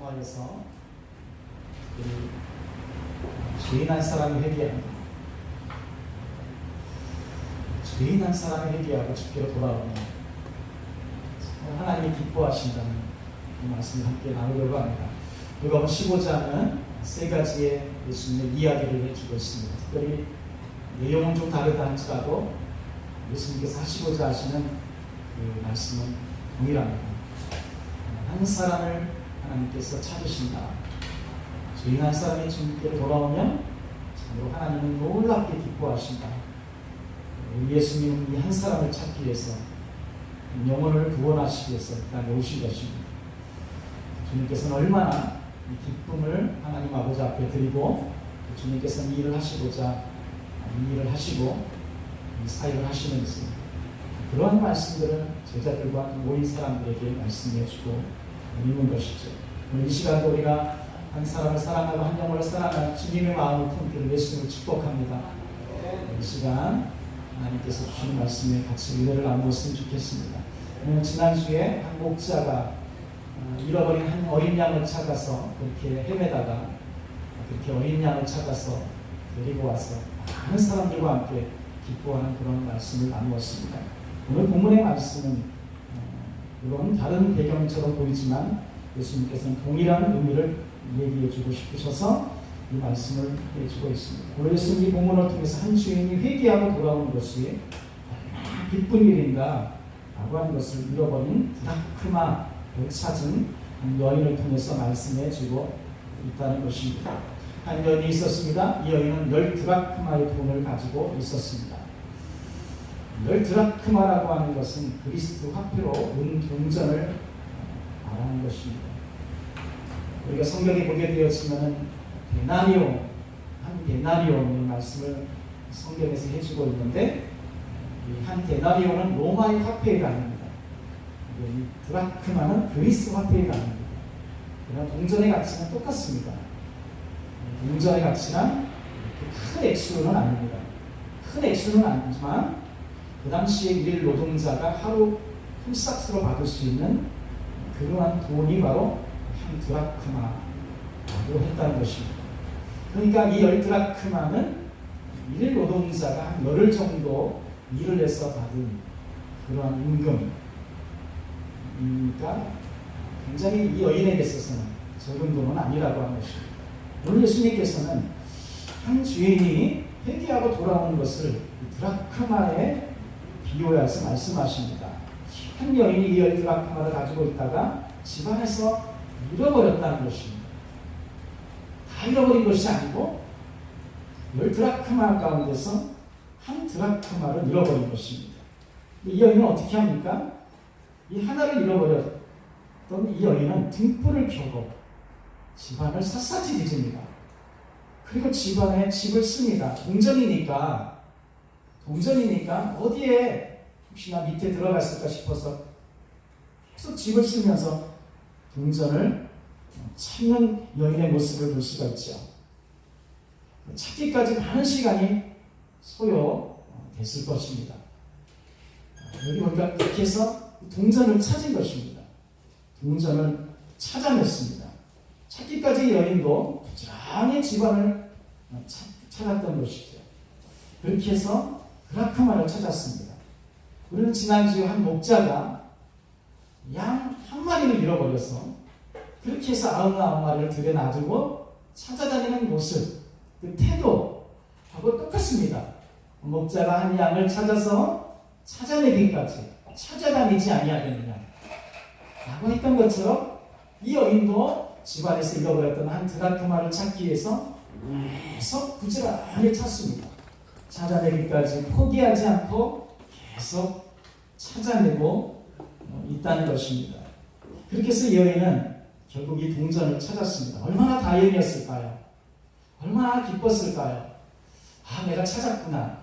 더하여서 죄인 한 사람이 회개합니다. 죄인 한 사람이 회개하고 주께로 돌아오면 하나님이 기뻐하신다는 이 말씀을 함께 나누려고 합니다. 누가복음 15장은 세 가지의 예수님의 이야기를 해주고 있습니다. 특별히 내용은 좀 다르다 할지라도 예수님께서 하시고자 하시는 그 말씀은 동일합니다. 한 사람을 하나님께서 찾으신다. 죄인 한 사람이 주님께로 돌아오면 참으로 하나님은 놀랍게 기뻐하신다. 우리 예수님은 이 한 사람을 찾기 위해서 영혼을 구원하시기 위해서 이 땅에 오신 것입니다. 주님께서는 얼마나 이 기쁨을 하나님 아버지 앞에 드리고 주님께서는 이 일을 하시고자 이 일을 하시고 이 사역을 하시는지 그런 말씀들을 제자들과 모인 사람들에게 말씀해 주고 있는 것이죠. 오늘 이 시간도 우리가 한 사람을 사랑하고 한 영혼을 사랑하는 주님의 마음을 품기를 예수님을 축복합니다. 이 시간 하나님께서 주신 말씀에 같이 은혜를 나누었으면 좋겠습니다. 지난주에 한 목자가 잃어버린 한 어린 양을 찾아서 그렇게 헤매다가 그렇게 어린 양을 찾아서 데리고 와서 많은 사람들과 함께 기뻐하는 그런 말씀을 나누었습니다. 오늘 본문의 말씀은 물론 다른 배경처럼 보이지만 예수님께서는 동일한 의미를 얘기해 주고 싶으셔서 이 말씀을 해주고 있습니다. 오늘 예수님 이 본문을 통해서 한 주인이 회개하고 돌아오는 것이 얼마나 기쁜 일인가 라고 하는 것을 잃어버린 드라크마를 찾은 한 여인을 통해서 말씀해 주고 있다는 것입니다. 한 여인이 있었습니다. 이 여인은 10드라크마의 돈을 가지고 있었습니다. 10드라크마라고 하는 것은 그리스도 화폐로 은동전을 말하는 것입니다. 우리가 성경에 보게 되었으면 데나리오, 한 데나리오의 말씀을 성경에서 해주고 있는데 이 한 데나리오는 로마의 화폐의 단위입니다. 이 드라크마는 그리스 화폐의 단위입니다. 그러나 동전의 가치는 똑같습니다. 동전의 가치는 큰 액수는 아닙니다. 큰 액수는 아니지만 그 당시에 일일 노동자가 하루 흠싹스로 받을 수 있는 그러한 돈이 바로 한 드라크마라고 했다는 것입니다. 그러니까 이 10드라크마는 일일 노동자가 한 열흘 정도 일을 해서 받은 그러한 임금. 그러니까 굉장히 이 여인에게 있어서는 적은 돈은 아니라고 하는 것입니다. 오늘 예수님께서는 한 주인이 회개하고 돌아오는 것을 드라크마에 비유해서 말씀하십니다. 한 여인이 이 10드라크마를 가지고 있다가 집안에서 잃어버렸다는 것입니다. 다 잃어버린 것이 아니고 10드라크마 가운데서 한 드라크마를 잃어버린 것입니다. 이 여인은 어떻게 합니까? 이 하나를 잃어버렸던 이 여인은 등불을 켜고 집안을 샅샅이 뒤집니다. 그리고 집안에 집을 씁니다. 동전이니까 어디에 혹시나 밑에 들어갔을까 싶어서 계속 집을 쓰면서 동전을 찾는 여인의 모습을 볼 수가 있죠. 찾기까지 많은 시간이 소요됐을 것입니다. 여기 보니까 이렇게 해서 동전을 찾은 것입니다. 동전을 찾아냈습니다. 찾기까지 여인도 부지런히 집안을 찾았던 것이죠. 그렇게 해서 드라크마를 찾았습니다. 우리는 지난주에 한 목자가 양 한 마리를 잃어버려서 그렇게 해서 99마리를 들여 놔두고 찾아다니는 모습, 그 태도하고 똑같습니다. 목자가 한 양을 찾아서 찾아내기까지 찾아다니지 아니하겠느냐 라고 했던 것처럼 이 여인도 집안에서 잃어버렸던 한 드라크마를 찾기 위해서 계속 부지런히 찾습니다. 찾아내기까지 포기하지 않고 계속 찾아내고 있다는 것입니다. 그렇게 해서 이 여인은 결국 이 동전을 찾았습니다. 얼마나 다행이었을까요? 얼마나 기뻤을까요? 내가 찾았구나.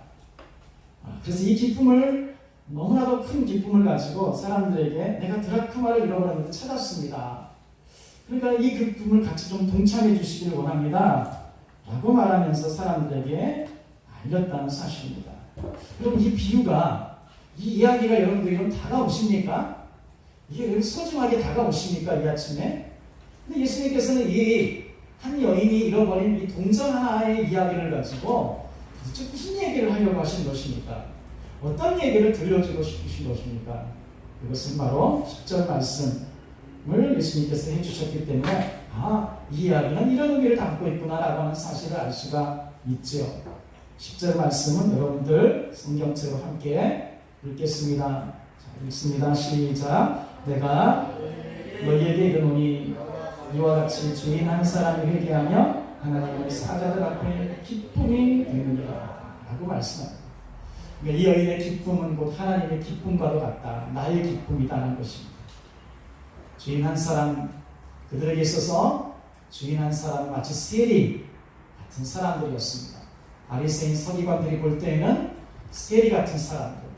그래서 이 기쁨을, 너무나도 큰 기쁨을 가지고 사람들에게 내가 드라크마를 잃어버렸는데 찾았습니다. 그러니까 이 기쁨을 같이 좀 동참해 주시기를 원합니다. 라고 말하면서 사람들에게 알렸다는 사실입니다. 여러분, 이 비유가, 이 이야기가 여러분들에게 다가오십니까? 이게 소중하게 다가오십니까? 이 아침에? 근데 예수님께서는 이 한 여인이 잃어버린 이 동전 하나의 이야기를 가지고 도대체 무슨 얘기를 하려고 하신 것입니까? 어떤 얘기를 들려주고 싶으신 것입니까? 그것은 바로 10절 말씀을 예수님께서 해주셨기 때문에 이 이야기는 이런 의미를 담고 있구나라고 하는 사실을 알 수가 있죠. 10절 말씀은 여러분들 성경책으로 함께 읽겠습니다. 자, 읽습니다. 시작. 내가 너희에게 이르노니 이와 같이 주인 한 사람이 회개하며 하나님의 사자들 앞에 기쁨이 되느니라 라고 말씀합니다. 그러니까 이 여인의 기쁨은 곧 하나님의 기쁨과도 같다. 나의 기쁨이다는 것입니다. 주인 한 사람, 그들에게 있어서 주인 한 사람은 마치 세리 같은 사람들이었습니다. 바리새인 서기관들이 볼 때에는 세리 같은 사람들,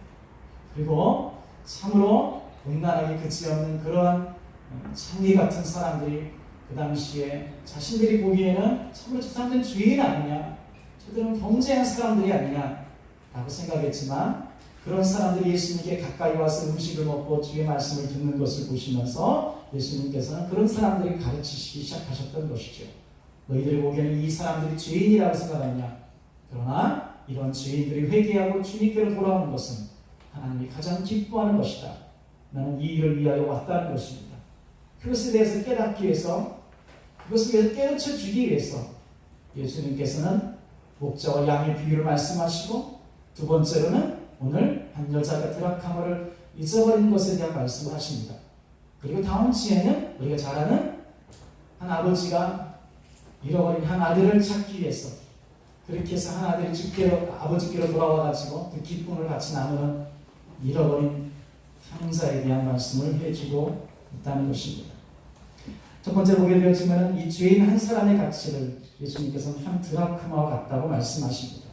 그리고 참으로 음란하게 그치없는 그러한 창기 같은 사람들이 그 당시에 자신들이 보기에는 참으로 저 사람들은 주인 아니냐, 저들은 범죄한 사람들이 아니냐 라고 생각했지만, 그런 사람들이 예수님께 가까이 와서 음식을 먹고 주의 말씀을 듣는 것을 보시면서 예수님께서는 그런 사람들이 가르치시기 시작하셨던 것이죠. 너희들이 보기에는 이 사람들이 죄인이라고 생각하느냐, 그러나 이런 죄인들이 회개하고 주님께로 돌아오는 것은 하나님이 가장 기뻐하는 것이다. 나는 이 일을 위하여 왔다는 것입니다. 그것에 대해서 깨닫기 위해서, 그것을 위해서 깨우쳐 주기 위해서 예수님께서는 목자와 양의 비유를 말씀하시고, 두 번째로는 오늘 한 여자가 드락하마를 잊어버린 것에 대한 말씀을 하십니다. 그리고 다음 주에는 우리가 잘 아는 한 아버지가 잃어버린 한 아들을 찾기 위해서, 그렇게 해서 한 아들이 아버지께로 돌아와가지고 그 기쁨을 같이 나누는 잃어버린 형사에 대한 말씀을 해주고 있다는 것입니다. 첫 번째 보게 되었지만 이 죄인 한 사람의 가치를 예수님께서는 한 드라크마와 같다고 말씀하십니다.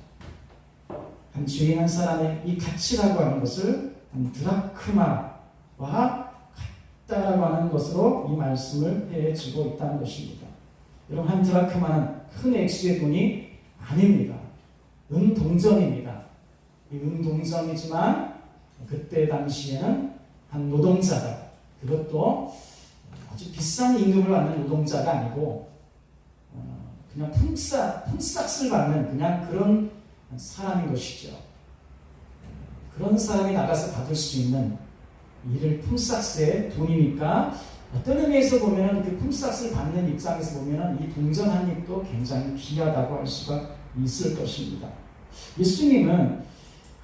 한 죄인 한 사람의 이 가치라고 하는 것을 한 드라크마와 같다라고 하는 것으로 이 말씀을 해주고 있다는 것입니다. 여러분, 한 드라크마는 큰 액수의 돈이 아닙니다. 은동전입니다. 이 은동전이지만 그때 당시에는 한 노동자가, 그것도 아주 비싼 임금을 받는 노동자가 아니고 그냥 품삯을 받는 그냥 그런 사람인 것이죠. 그런 사람이 나가서 받을 수 있는 이를 품삯의 돈이니까 어떤 의미에서 보면 그 품삯을 받는 입장에서 보면 이 동전 한 입도 굉장히 귀하다고 할 수가 있을 것입니다. 예수님은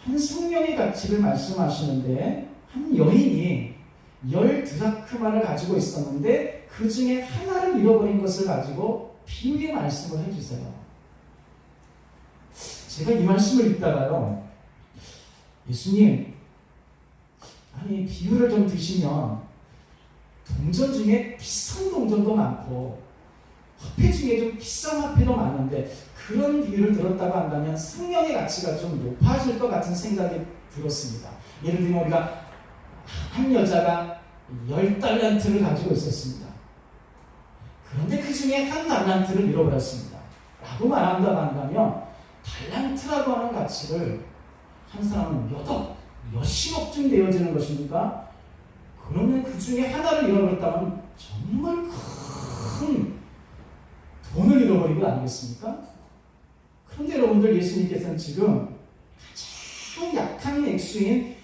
한 생명의 가치를 말씀하시는데, 한 여인이 10드라크마를 가지고 있었는데 그 중에 하나를 잃어버린 것을 가지고 비유의 말씀을 해주세요. 제가 이 말씀을 읽다가요, 예수님, 아니 비유를 좀 드시면 동전 중에 비싼 동전도 많고 화폐 중에 좀 비싼 화폐도 많은데 그런 비유를 들었다고 한다면 생명의 가치가 좀 높아질 것 같은 생각이 들었습니다. 예를 들면 우리가 한 여자가 10달란트를 가지고 있었습니다. 그런데 그 중에 한 달란트를 잃어버렸습니다. 라고 말한다고 한다면 달란트라고 하는 가치를 한 사람은 몇십억쯤 되어지는 것입니까? 그러면 그 중에 하나를 잃어버렸다면 정말 큰 돈을 잃어버린 거 아니겠습니까? 그런데 여러분들, 예수님께서는 지금 가장 약한 액수인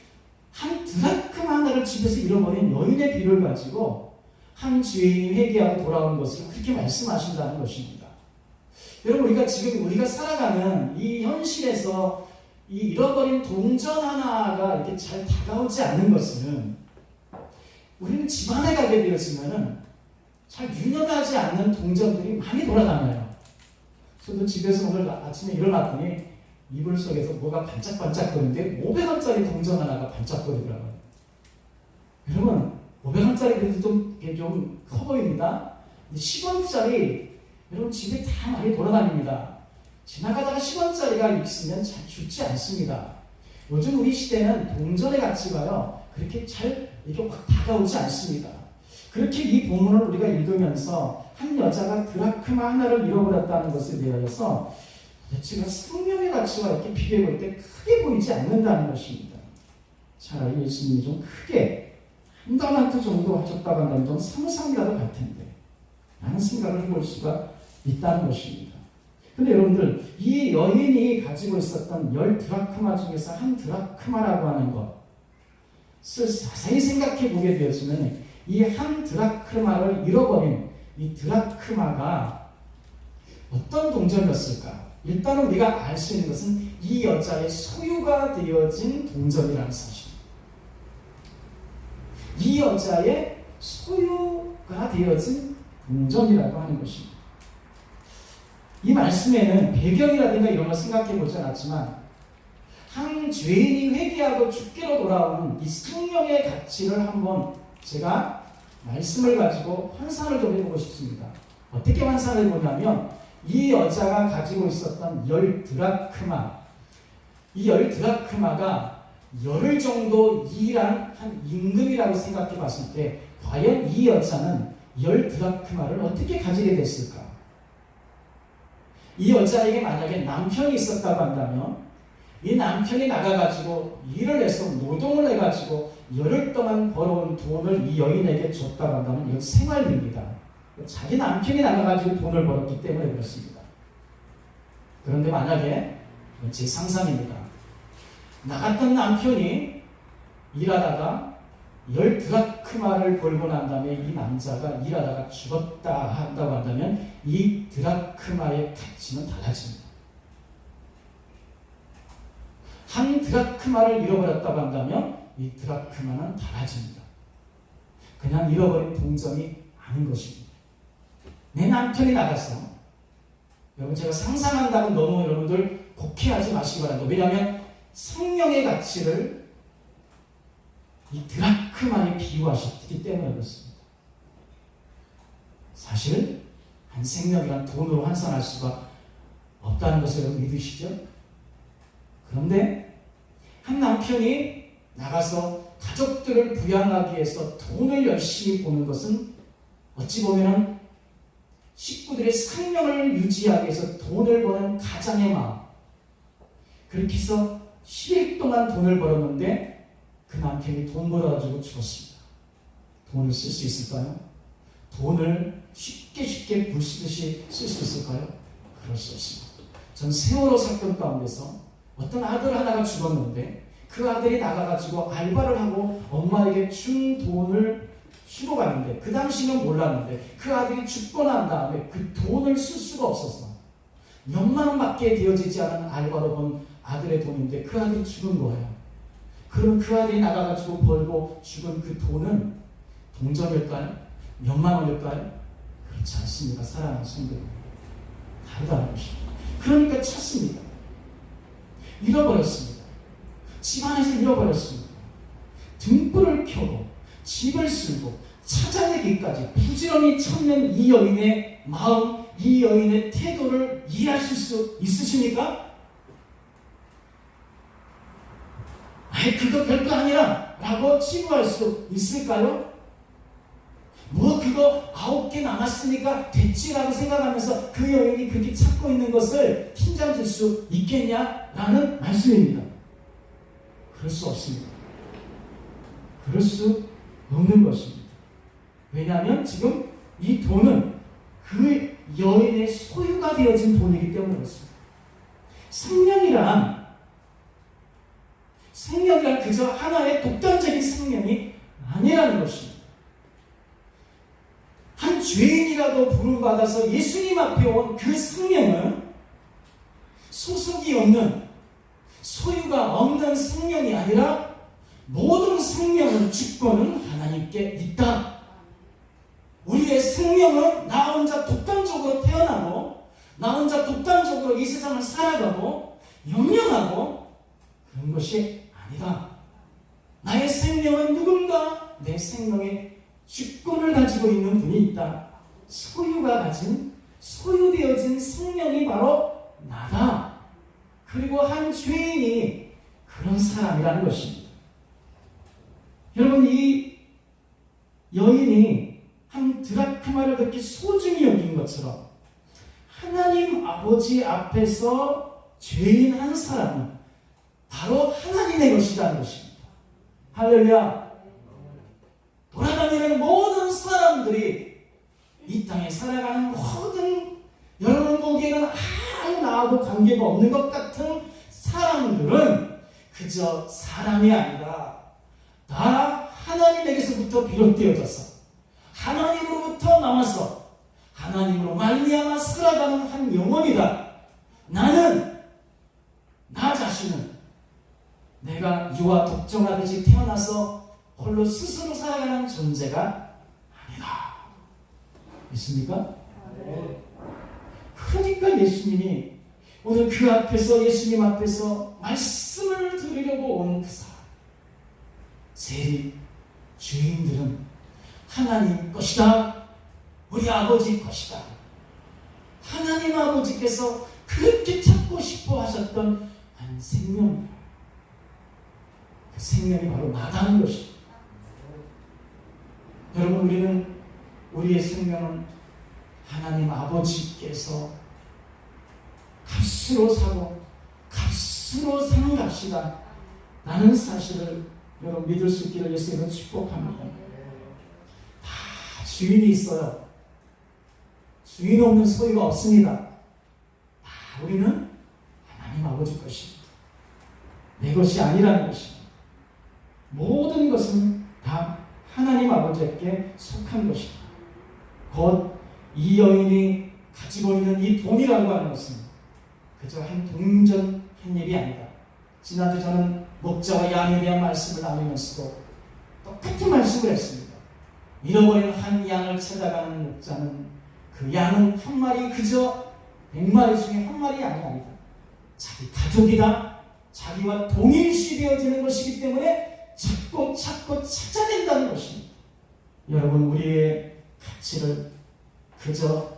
한 드라크마 하나를 집에서 잃어버린 여인의 비유를 가지고 한 죄인이 회개하고 돌아온 것을 그렇게 말씀하신다는 것입니다. 여러분, 우리가 살아가는 이 현실에서 이 잃어버린 동전 하나가 이렇게 잘 다가오지 않는 것은, 우리는 집안에 가게 되었으면은 잘 유연하지 않는 동전들이 많이 돌아다녀요. 저도 집에서 오늘 아침에 일어났더니 이불 속에서 뭐가 반짝반짝거리는데 500원짜리 동전 하나가 반짝거리더라고요. 여러분, 500원짜리 그래도 좀 커 보입니다. 10원짜리 여러분 집에 다 많이 돌아다닙니다. 지나가다가 10원짜리가 있으면 잘 죽지 않습니다. 요즘 우리 시대는 동전의 가치가요, 그렇게 잘 이렇게 확 다가오지 않습니다. 그렇게 이 본문을 우리가 읽으면서 한 여자가 드라크마 하나를 잃어버렸다는 것에 대하여서 도대체가 생명의 가치와 이렇게 비교해 볼 때 크게 보이지 않는다는 것입니다. 차라리 예수님이 좀 크게 한 달란트 정도 하셨다고 한다면 좀 상상이라도 갈 텐데, 라는 생각을 해볼 수가 있다는 것입니다. 근데 여러분들, 이 여인이 가지고 있었던 10드라크마 중에서 한 드라크마라고 하는 것을 자세히 생각해 보게 되었으면 이 한 드라크마를 잃어버린 이 드라크마가 어떤 동전이었을까? 일단은 우리가 알 수 있는 것은 이 여자의 소유가 되어진 동전이라는 사실. 이 여자의 소유가 되어진 동전이라고 하는 것입니다. 이 말씀에는 배경이라든가 이런 걸 생각해 보지 않았지만 한 죄인이 회개하고 주께로 돌아오는 이 생명의 가치를 한번 제가 말씀을 가지고 환상을 좀 해보고 싶습니다. 어떻게 환상을 해보냐면 이 여자가 가지고 있었던 10드라크마, 이 10드라크마가 열흘 정도 일한 한 임금이라고 생각해 봤을 때 과연 이 여자는 10드라크마를 어떻게 가지게 됐을까? 이 여자에게 만약에 남편이 있었다고 한다면 이 남편이 나가가지고 일을 해서 노동을 해가지고 열흘 동안 벌어온 돈을 이 여인에게 줬다고 한다면 이건 생활비입니다. 자기 남편이 나가가지고 돈을 벌었기 때문에 그렇습니다. 그런데 만약에 제 상상입니다. 나갔던 남편이 일하다가 10드라크마를 벌고 난 다음에 이 남자가 일하다가 죽었다 한다고 한다면 이 드라크마의 가치는 달라집니다. 한 드라크마를 잃어버렸다고 한다면 이 드라크마는 달라집니다. 그냥 잃어버린 동전이 아닌 것입니다. 내 남편이 나가서, 여러분 제가 상상한다고 너무 여러분들 곡해하지 마시기 바랍니다. 왜냐하면 생명의 가치를 이 드라크마에 비유하셨기 때문에 그렇습니다. 사실 한 생명이란 돈으로 환산할 수가 없다는 것을 여러분 믿으시죠? 그런데 한 남편이 나가서 가족들을 부양하기 위해서 돈을 열심히 버는 것은 어찌 보면 식구들의 생명을 유지하기 위해서 돈을 버는 가장의 마음, 그렇게 해서 10일 동안 돈을 벌었는데 그 남편이 돈 벌어가지고 죽었습니다. 돈을 쓸 수 있을까요? 돈을 쉽게 불 쓰듯이 쓸 수 있을까요? 그럴 수 없습니다. 전 세월호 사건 가운데서 어떤 아들 하나가 죽었는데 그 아들이 나가가지고 알바를 하고 엄마에게 준 돈을 주고 갔는데 그 당시는 몰랐는데 그 아들이 죽고 난 다음에 그 돈을 쓸 수가 없어서 몇만 원밖에 되어지지 않은 알바로 번 아들의 돈인데 그 아들이 죽은 거예요. 그럼 그 아들이 나가가지고 벌고 죽은 그 돈은 동전일까요? 몇만 원일까요? 그렇지 않습니다. 사랑하는 성도, 다르다는 것입니다. 그러니까 찾습니다. 잃어버렸습니다. 집안에서 잃어버렸습니다. 등불을 켜고 집을 쓸고 찾아내기까지 부지런히 찾는 이 여인의 마음, 이 여인의 태도를 이해하실 수 있으십니까? 아이 그거 별거 아니라 라고 치부할 수 있을까요? 뭐 그거 9개 남았으니까 됐지라고 생각하면서 그 여인이 그렇게 찾고 있는 것을 팀장질 수 있겠냐라는 말씀입니다. 그럴 수 없습니다. 그럴 수 없는 것입니다. 왜냐하면 지금 이 돈은 그 여인의 소유가 되어진 돈이기 때문에 그렇습니다. 생명이란 그저 하나의 독단적인 생명이 아니라는 것입니다. 한 죄인이라도 부름받아서 예수님 앞에 온 그 생명은 소속이 없는, 소유가 없는 생명이 아니라 모든 생명의 주권은 하나님께 있다. 우리의 생명은 나 혼자 독단적으로 태어나고 나 혼자 독단적으로 이 세상을 살아가고 영영하고 그런 것이 아니다. 나의 생명은 누군가 내 생명의 주권을 가지고 있는 분이 있다. 소유가 가진, 소유되어진 생명이 바로 나다. 그리고 한 죄인이 그런 사람이라는 것입니다. 여러분, 이 여인이 한 드라크마를 그렇게 소중히 여긴 것처럼 하나님 아버지 앞에서 죄인 한 사람은 바로 하나님의 것이라는 것입니다. 할렐루야. 돌아다니는 모든 사람들이 이 땅에 살아가는 모든 여러분 보기에는 아무 나하고 관계가 없는 것 같은 사람들은 그저 사람이 아니라 다 하나님에게서부터 비롯되어져서 하나님으로부터 나와서 하나님으로 말미암아 살아가는 한 영혼이다. 나는 나 자신은 내가 유아 독점하듯이 태어나서 홀로 스스로 살아가는 존재가 아니다. 있습니까? 그러니까 예수님이 오늘 그 앞에서 예수님 앞에서 말씀을 들으려고 온 그 사람 세리 주인들은 하나님 것이다. 우리 아버지 것이다. 하나님 아버지께서 그렇게 찾고 싶어 하셨던 한 생명이다. 그 생명이 바로 나다는 것입니다. 여러분 우리는 우리의 생명은 하나님 아버지께서 값으로 사고 값으로 산 값이다. 라는 사실을 여러분 믿을 수 있기를 예수님은 축복합니다. 다 주인이 있어요. 주인 없는 소유가 없습니다. 다 우리는 하나님 아버지 것입니다. 내 것이 아니라는 것입니다. 모든 것은 다 하나님 아버지께 속한 것입니다. 곧 이 여인이 가지고 있는 이 돈이라고 하는 것은 그저 한 동전 한 일이 아니다. 지난주 저는 목자와 양에 대한 말씀을 나누면서도 똑같은 말씀을 했습니다. 잃어버린 한 양을 찾아가는 목자는 그 양은 한 마리 그저 100마리 중에 한 마리 아니다. 자기 가족이다. 자기와 동일시 되어지는 것이기 때문에 찾고 찾아낸다는 것입니다. 여러분 우리의 가치를 그저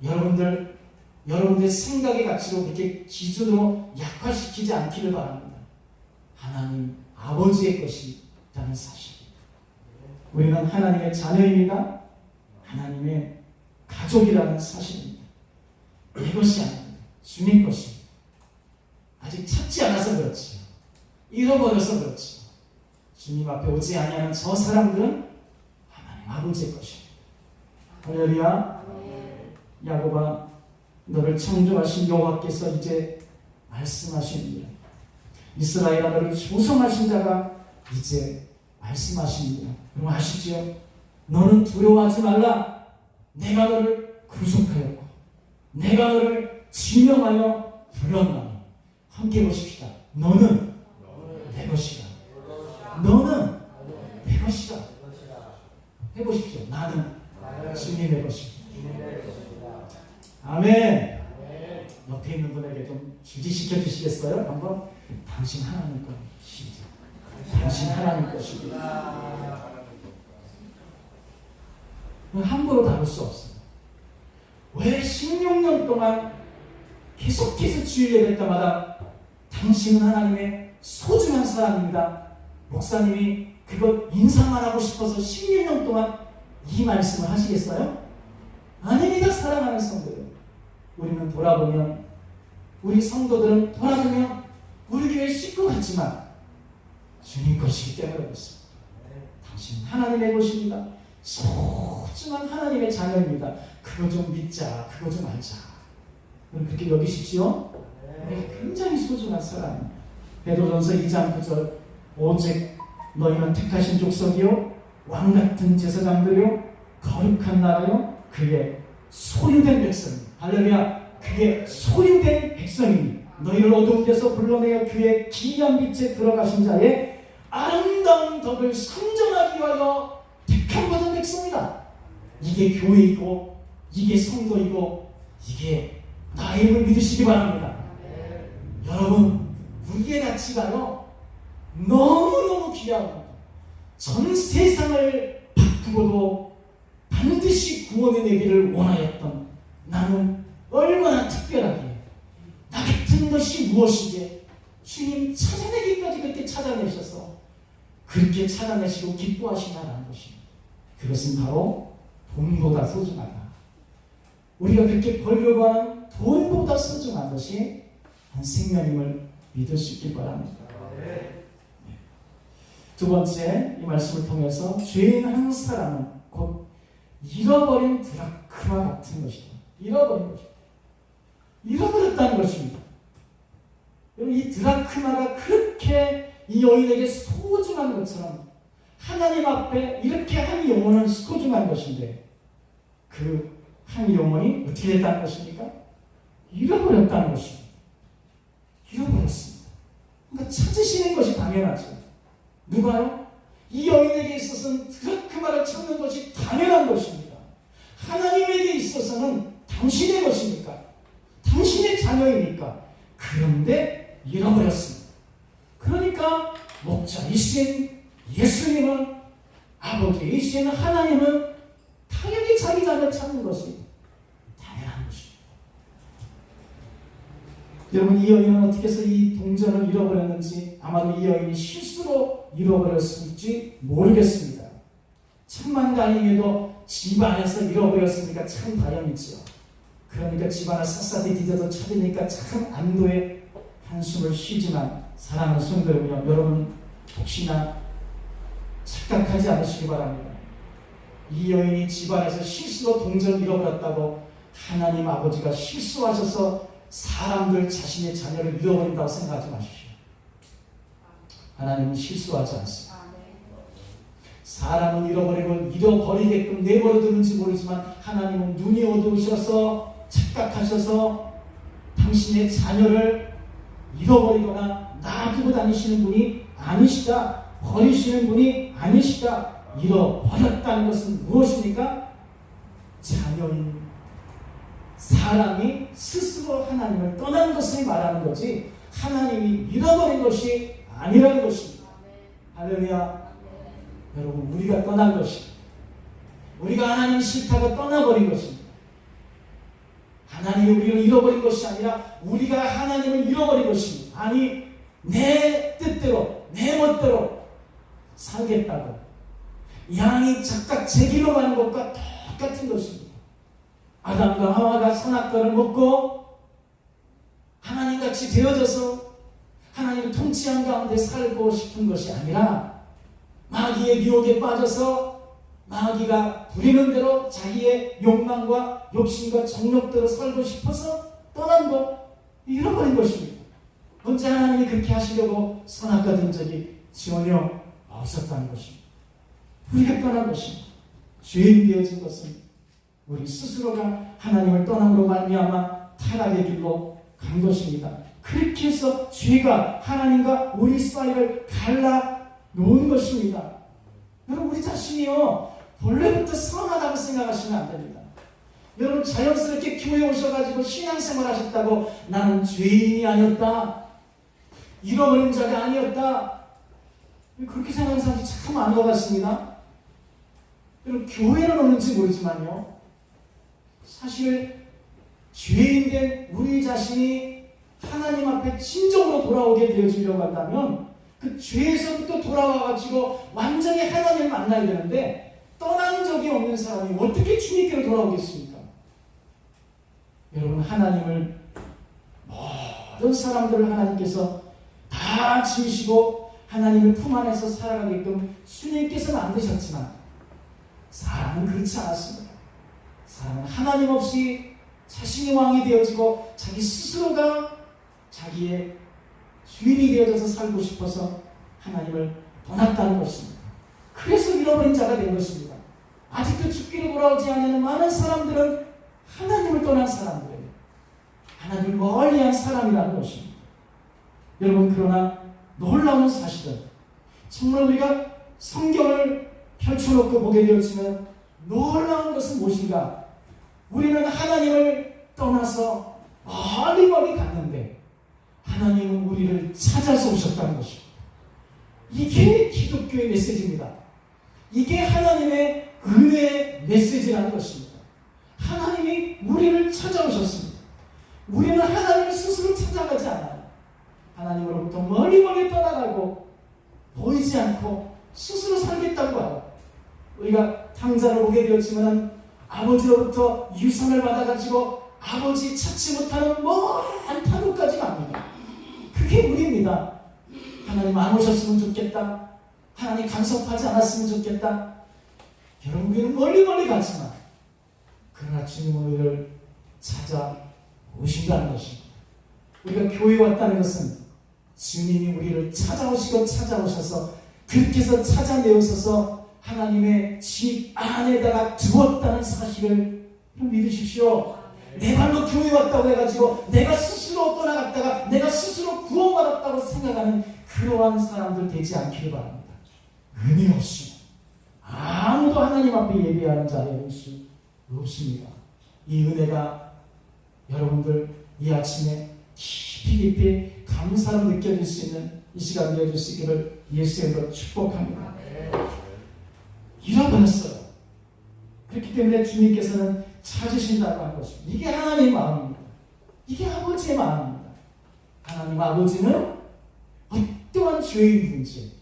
여러분들 생각의 가치로 그렇게 기준으로 약화시키지 않기를 바랍니다. 하나님 아버지의 것이라는 사실입니다. 우리는 하나님의 자녀입니다. 하나님의 가족이라는 사실입니다. 내 것이 아닙니다. 주님 것입니다. 아직 찾지 않아서 그렇지요. 잃어버려서 그렇지요. 주님 앞에 오지 아니하는 저 사람들은 하나님 아버지의 것입니다. 할렐루야. 야곱아 너를 창조하신 여호와께서 이제 말씀하십니다. 이스라엘아 너를 조성하신 자가 이제 말씀하십니다. 여러분 아시죠? 너는 두려워하지 말라. 내가 너를 구속하였고 내가 너를 지명하여 불렀나니. 함께 보십시다. 너는 내 것이다. 너는 내 것이다. 해보십시오. 나는 주님의 것입니다. 아멘. 옆에 있는 분에게 좀 주지시켜 주시겠어요? 한번 당신 하나님 것이죠. 당신 하나님 것입니다. 함부로 다룰 수 없어요. 왜 16년 동안 계속해서 주일 예배 때마다 당신은 하나님의 소중한 사람입니다. 목사님이 그것 인상만 하고 싶어서 16년 동안 이 말씀을 하시겠어요? 아닙니다. 사랑하는 성도들. 우리는 돌아보면 우리 성도들은 돌아보면 우리 교회 식구 같지만 주님 것이기 때문에 그렇습니다. 당신 하나님의 것입니다. 소중한 하나님의 자녀입니다. 그거 좀 믿자. 그거 좀 알자. 그렇게 여기십시오. 굉장히 소중한 사람입니다. 베드로전서 2장 9절 오직 너희는 택하신 족속이요 왕같은 제사장들이요 거룩한 나라요 그의 소유된 백성입니다. 할렐루야. 그의 소유된 백성이니 너희를 어두운 데서 불러내어 그의 기이한 빛에 들어가신 자의 아름다운 덕을 선전하기 위하여 택한 받은 백성이다. 이게 교회이고 이게 성도이고 이게 나의 힘을 믿으시기 바랍니다. 여러분 우리의 가치가요 너무너무 귀하고 전 세상을 바꾸고도 반드시 구원해내기를 원하였던 나는 얼마나 특별하게 나 같은 것이 무엇이게 주님 찾아내기까지 그렇게 찾아내셔서 그렇게 찾아내시고 기뻐하시나라는 것입니다. 그것은 바로 돈보다 소중하다. 우리가 그렇게 벌려고 하는 돈보다 소중한 것이 한 생명임을 믿을 수 있길 바랍니다. 두 번째, 이 말씀을 통해서 죄인 한 사람은 곧 잃어버린 드라크마 같은 것이다. 잃어버린 것이다. 잃어버렸다는 것입니다. 여러분, 이 드라크마가 그렇게 이 여인에게 소중한 것처럼 하나님 앞에 이렇게 한 영혼은 소중한 것인데 그 한 영혼이 어떻게 됐다는 것입니까? 잃어버렸다는 것입니다. 잃어버렸습니다. 그러니까 찾으시는 것이 당연하죠. 누가요? 이 여인에게 있어서는 드라크마를 찾는 것이 당연한 것입니다. 하나님에게 있어서는 당신의 것이니까, 당신의 자녀이니까. 그런데 잃어버렸습니다. 그러니까 목자이신 예수님은, 아버지이신 하나님은 당연히 자기 자녀를 찾는 것이 당연한 것입니다. 여러분, 이 여인은 어떻게 해서 이 동전을 잃어버렸는지, 아마도 이 여인이 실수로 잃어버렸을지 모르겠습니다. 천만다행히도 집 안에서 잃어버렸으니까 참 다행이지요. 그러니까 집 안을 샅샅이 뒤져서 찾으니까 참 안도의 한숨을 쉬지만, 사랑하는 성도 여러분, 혹시나 착각하지 않으시기 바랍니다. 이 여인이 집안에서 실수로 동전을 잃어버렸다고 하나님 아버지가 실수하셔서 사람들 자신의 자녀를 잃어버린다고 생각하지 마십시오. 하나님은 실수하지 않습니다. 사람은 잃어버리게끔 내버려두는지 모르지만 하나님은 눈이 어두우셔서 착각하셔서 당신의 자녀를 잃어버리거나 놔두고 다니시는 분이 아니시다. 버리시는 분이 아니시다. 잃어버렸다는 것은 무엇입니까? 자녀인 사람이 스스로 하나님을 떠난 것을 말하는 거지 하나님이 잃어버린 것이 아니라는 것입니다. 할렐루야. 여러분, 우리가 떠난 것입니다. 우리가 하나님 싫다고 떠나버린 것입니다. 하나님이 우리를 잃어버린 것이 아니라 우리가 하나님을 잃어버린 것입니다. 아니, 내 뜻대로 내 멋대로 살겠다고 양이 작각 제 길로 가는 것과 똑같은 것입니다. 아담과 하와가 선악과를 먹고 하나님같이 되어져서 하나님의 통치한 가운데 살고 싶은 것이 아니라 마귀의 유혹에 빠져서 마귀가 부리는 대로 자기의 욕망과 욕심과 정욕대로 살고 싶어서 떠난 것, 잃어버린 것입니다. 언제 하나님이 그렇게 하시려고 선악과 된 적이 전혀 없었다는 것입니다. 우리가 떠난 것입니다. 죄인 되어진 것은 우리 스스로가 하나님을 떠남으로 말미암아 타락의 길로 간 것입니다. 그렇게 해서 죄가 하나님과 우리 사이를 갈라 놓은 것입니다. 여러분, 우리 자신이요 본래부터 선하다고 생각하시면 안 됩니다. 여러분, 자연스럽게 교회 오셔가지고 신앙생활 하셨다고 나는 죄인이 아니었다, 잃어버린 자가 아니었다, 그렇게 생각하는 사람이 참 많은 것 같습니다. 여러분, 교회는 오는지 모르지만요, 사실 죄인된 우리 자신이 하나님 앞에 진정으로 돌아오게 되어지려고 한다면 그 죄에서부터 돌아와가지고 완전히 하나님을 만나야 되는데 떠난 적이 없는 사람이 어떻게 주님께로 돌아오겠습니까? 여러분, 하나님을, 모든 사람들을 하나님께서 다 지으시고 하나님의 품 안에서 살아가게끔 주님께서 만드셨지만 사람은 그렇지 않았습니다. 사람은 하나님 없이 자신이 왕이 되어지고 자기 스스로가 자기의 주인이 되어져서 살고 싶어서 하나님을 떠났다는 것입니다. 그래서 잃어버린 자가 된 것입니다. 아직도 죽기로 돌아오지 않는 많은 사람들은 하나님을 떠난 사람들이에요. 하나님을 멀리한 사람이라는 것입니다. 여러분, 그러나 놀라운 사실은 정말 우리가 성경을 펼쳐놓고 보게 되었지만 놀라운 것은 무엇인가? 우리는 하나님을 떠나서 멀리 갔는데 하나님은 우리를 찾아서 오셨다는 것입니다. 이게 기독교의 메시지입니다. 이게 하나님의 은혜의 메시지라는 것입니다. 하나님이 우리를 찾아오셨습니다. 우리는 하나님을 스스로 찾아가지 않아요. 하나님으로부터 멀리 떠나가고 보이지 않고 스스로 살겠다고 하고, 우리가 탕자를 보게 되었지만 아버지로부터 유산을 받아가지고 아버지 찾지 못하는 먼 타국까지 갑니다. 그게 우리입니다. 하나님 안 오셨으면 좋겠다, 하나님 간섭하지 않았으면 좋겠다, 여러분, 우리는 멀리 가지만 그러나 주님은 우리를 찾아오신다는 것입니다. 우리가 교회에 왔다는 것은 주님이 우리를 찾아오셔서 그렇게 해서 찾아내오셔서 하나님의 집 안에다가 두었다는 사실을 믿으십시오. 내 발로 교회 왔다고 해가지고 내가 스스로 떠나갔다가 내가 스스로 구원받았다고 생각하는 그러한 사람들 되지 않기를 바랍니다. 은혜 없이 아무도 하나님 앞에 예배하는 자리에 올 수 없습니다. 이 은혜가 여러분들 이 아침에 깊이 감사로 느껴질 수 있는 이 시간 되어줄 수 있기를 예수의 이름으로 축복합니다. 잃어버렸어요. 그렇기 때문에 주님께서는 찾으신다고 하는 것입니다. 이게 하나님의 마음입니다. 이게 아버지의 마음입니다. 하나님 아버지는 어떠한 죄인든지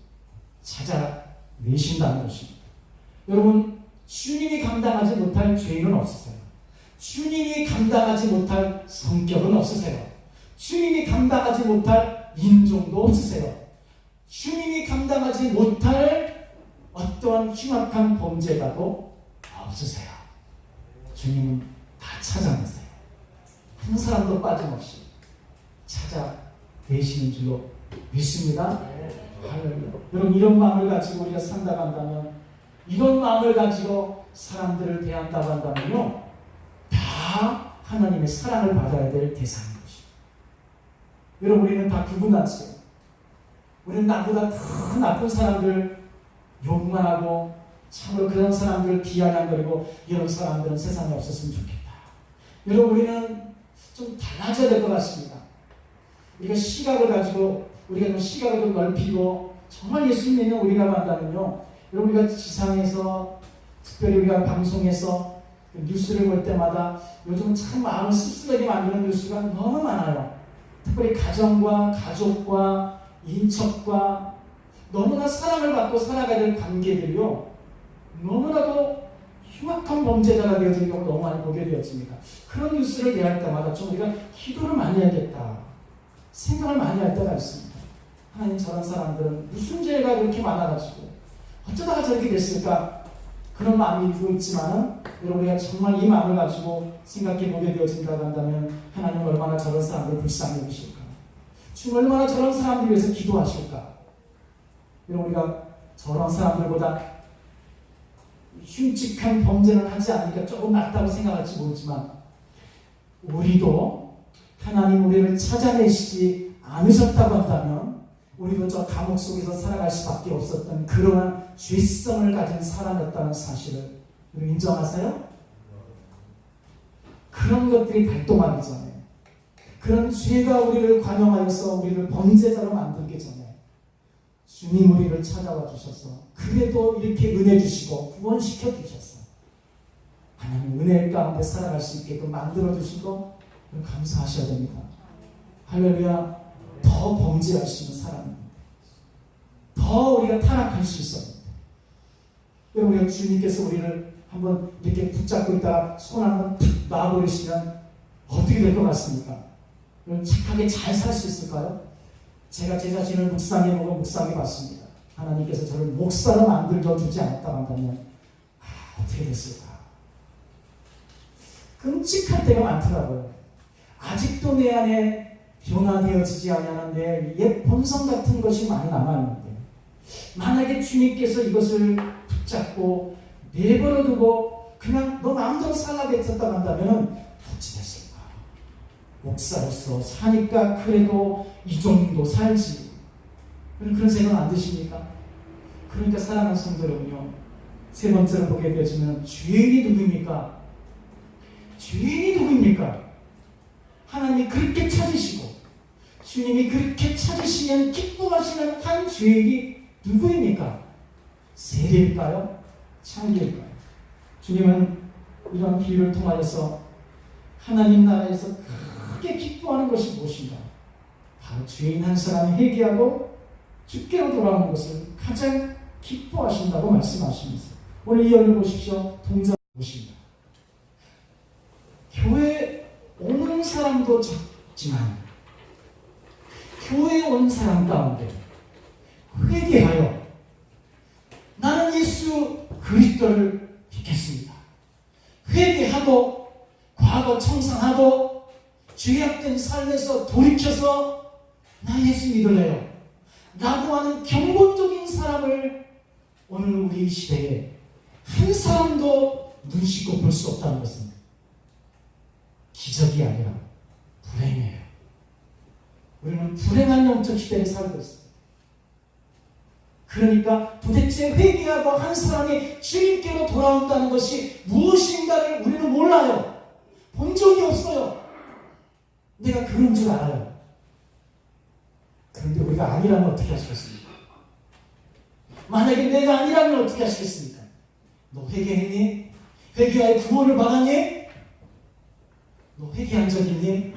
찾아내신다는 것입니다. 여러분, 주님이 감당하지 못할 죄인은 없으세요. 주님이 감당하지 못할 성격은 없으세요. 주님이 감당하지 못할 인종도 없으세요. 주님이 감당하지 못할 어떠한 흉악한 범죄가도 없으세요. 주님은 다 찾아내세요. 한 사람도 빠짐없이 찾아내시는 줄로 믿습니다. 할렐루야. 여러분, 이런 마음을 가지고 우리가 산다고 이런 마음을 가지고 사람들을 대한다고 한다면요, 다 하나님의 사랑을 받아야 될 대상인 것입니다. 여러분, 우리는 다 구분하지요. 우리는 나보다 더 나쁜 사람들 욕만 하고 참으로 그런 사람들을 비아냥거리고 이런 사람들은 세상에 없었으면 좋겠다. 여러분, 우리는 좀 달라져야 될 것 같습니다. 우리가 시각을 가지고 우리가 좀 시각을 좀 넓히고 정말 예수 믿는 우리라고 한다면요, 여러분, 우리가 지상에서 특별히 우리가 방송에서 뉴스를 볼 때마다 요즘은 참 마음을 씁쓸하게 만드는 뉴스가 너무 많아요. 특별히 가정과 가족과 인척과 너무나 사랑을 받고 살아가야 될 관계들이요, 너무나도 흉악한 범죄자가 되어지는 경우를 너무 많이 보게 되었습니다. 그런 뉴스를 대할 때마다 좀 우리가 기도를 많이 해야겠다 생각을 많이 할 때가 있습니다. 하나님, 저런 사람들은 무슨 죄가 그렇게 많아가지고 어쩌다가 저렇게 됐을까, 그런 마음이 들고 있지만은 여러분, 우리가 정말 이 마음을 가지고 생각해 보게 되어진다고 한다면 하나님 얼마나 저런 사람들을 불쌍히 여기실까, 주님 얼마나 저런 사람들 위해서 기도하실까. 여러분, 우리가 저런 사람들보다 흉측한 범죄는 하지 않으니까 조금 낫다고 생각할지 모르지만 우리도 하나님 우리를 찾아내시지 않으셨다고 한다면 우리도 저 감옥 속에서 살아갈 수밖에 없었던 그러한 죄성을 가진 사람이었다는 사실을 인정하세요? 그런 것들이 발동하기 전에, 그런 죄가 우리를 관영하여서 우리를 범죄자로 만들기 전에 주님 우리를 찾아와 주셔서 그래도 이렇게 은혜 주시고 구원시켜 주셔서 하나님 은혜 가운데 살아갈 수 있게끔 만들어 주시고 감사하셔야 됩니다. 할렐루야. 더 범죄할 수 있는 사람입니다. 더 우리가 타락할 수 있어요. 우리가 주님께서 우리를 한번 이렇게 붙잡고 있다가 손 한번 탁 놔버리시면 어떻게 될 것 같습니까? 착하게 잘 살 수 있을까요? 제가 제 자신을 묵상해보고 묵상해봤습니다. 하나님께서 저를 목사로 만들어 주지 않았다고 한다면 어떻게 됐을까? 끔찍할 때가 많더라고요. 아직도 내 안에 변화되어지지 않는 내 옛 본성 같은 것이 많이 남아있는데, 만약에 주님께서 이것을 붙잡고 내버려두고 그냥 너 마음대로 살라고 했었다고 한다면 어찌 됐을까? 목사로서 사니까 그래도 이 정도 살지, 그런 생각 안 드십니까? 그러니까 사랑하는 성도 여러분요, 세 번째로 보게 되어지면 죄인이 누구입니까? 죄인이 누구입니까? 하나님이 그렇게 찾으시고 주님이 그렇게 찾으시면 기뻐하시는 한 죄인이 누구입니까? 세례일까요? 창기일까요? 주님은 이런 비유를 통하여서 하나님 나라에서 크게 기뻐하는 것이 무엇인가? 바로 죄인 한 사람이 회개하고 주께로 돌아오는 것을 가장 기뻐하신다고 말씀하시면서 오늘 이 연을 보십시오. 동전 보십니다. 교회 오는 사람도 적지만 교회에 온 사람 가운데 회개하여 나는 예수 그리스도를 회개하고 과거 청산하고 죄악된 삶에서 돌이켜서 나 예수 믿을래요 라고 하는 경고적인 사람을 오늘 우리 시대에 한 사람도 눈 씻고 볼 수 없다는 것은 기적이 아니라 불행이에요. 우리는 불행한 영적 시대에 살고 있습니다. 그러니까 도대체 회개하고 한 사람이 주님께로 돌아온다는 것이 무엇인가를 우리는 몰라요. 본 적이 없어요. 내가 그런 줄 알아요. 그런데 우리가 아니라면 어떻게 하시겠습니까? 만약에 내가 아니라면 어떻게 하시겠습니까? 너 회개했니? 회개하여 구원을 받았니? 너 회개한 적 있니?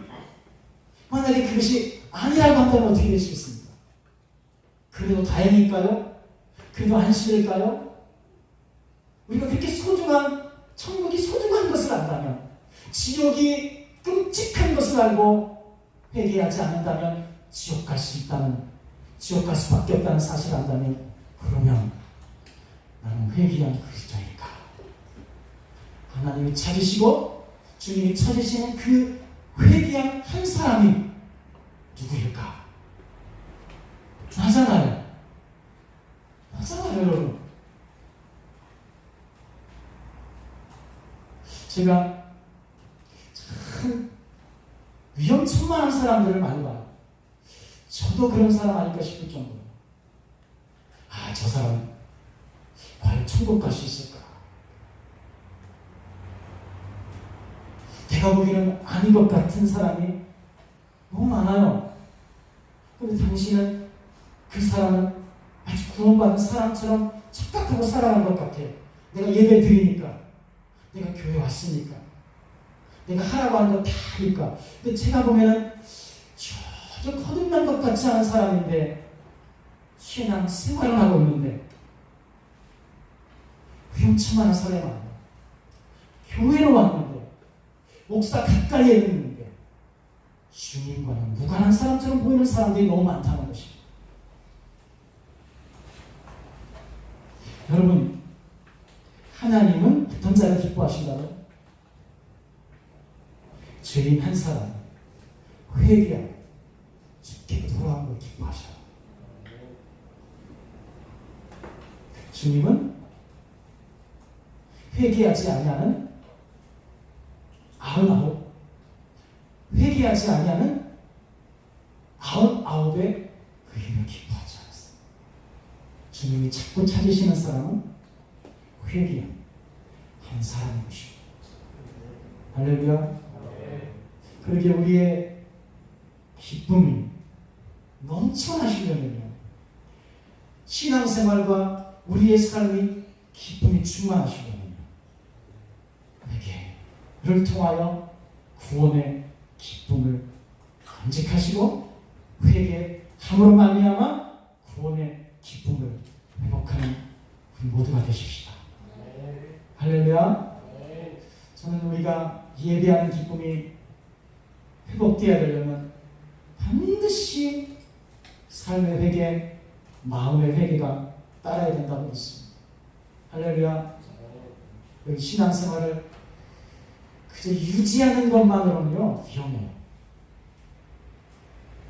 만약에 그것이 아니라고 한다면 어떻게 되시겠습니까? 그래도 다행일까요? 그래도 안심일까요? 우리가 그렇게 소중한, 천국이 소중한 것을 안다면, 지옥이 끔찍한 것을 알고 회개하지 않는다면 지옥 갈 수 있다는, 지옥 갈 수밖에 없다는 사실을 안다면, 그러면 나는 회개한 그리스도인가? 하나님이 찾으시고 주님이 찾으시는 그 회개한 한 사람이 누구일까? 나잖아요. 나잖아요, 여러분. 제가 참 위험천만한 사람들을 많이 봐요. 저도 그런 사람 아닐까 싶을 정도로. 아, 저 사람 과연 천국 갈 수 있을까? 내가 보기에는 아닌 것 같은 사람이 너무 많아요. 그런데 당신은 그 사람은 아주 구원받은 사람처럼 착각하고 살아가는 것 같아요. 내가 예배 드리니까, 내가 교회 왔으니까, 내가 하라고 하는 거 다 하니까. 근데 제가 보면은 저 거듭난 것 같지 않은 사람인데 신앙 생활을 하고 있는데 위험천만한 사람이 많아요. 교회로 왔는데 목사 가까이에 있는데 주님과는 무관한 사람처럼 보이는 사람들이 너무 많다는 것입니다. 여러분, 하나님은 어떤 자를 기뻐하신다고요? 죄인 한 사람 회개하고 주께로 돌아온 걸 기뻐하셔요. 주님은 회개하지 아니하는 99, 회개하지 아니하는 99의 의인을 기뻐하지 않았어요. 주님이 자꾸 찾으시는 사람은 회개한 한 사람인 것입니다. 할렐루야. 그러기에 우리의 기쁨이 넘쳐나시려면요, 신앙생활과 우리의 삶이 기쁨이 충만하시려면요, 회개를 통하여 구원의 기쁨을 간직하시고 회개함으로 말미암아 구원의 기쁨을 회복하는 우리 모두가 되십시다. 할렐루야. 저는 우리가 예배하는 기쁨이 회복되어야 되려면 반드시 삶의 회개, 마음의 회개가 따라야 된다고 믿습니다. 할렐루야. 여기 신앙생활을 그저 유지하는 것만으로는요, 위험해요.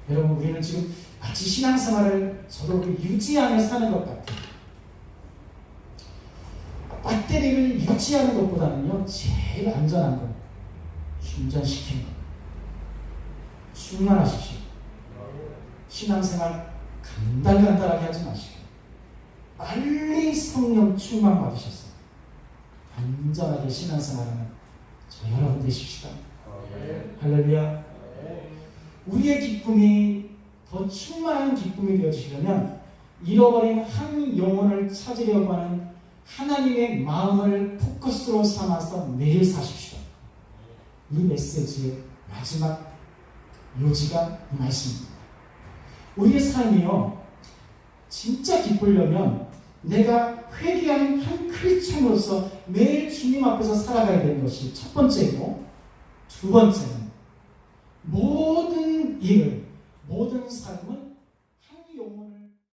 여러분, 우리는 지금 마치 신앙생활을 저도 유지 안에 사는 것 같아요. 배터리를 유지하는 것보다는요, 제일 안전한 건 충전시키는 것. 충만하십시오. 신앙생활 간달간달하게 하지 마시고 빨리 성령 충만 받으셔서 안전하게 신앙생활하는 저 여러분 되십시다. 할렐루야. 우리의 기쁨이 더 충만한 기쁨이 되어주시려면 잃어버린 한 영혼을 찾으려고 하는 하나님의 마음을 포커스로 삼아서 매일 사십시오. 이 메시지의 마지막 요지가 이 말씀입니다. 우리의 삶이요, 진짜 기쁘려면 내가 회개한 한 크리스천으로서 매일 주님 앞에서 살아가야 되는 것이 첫 번째고, 두 번째는 모든 일을, 모든 삶은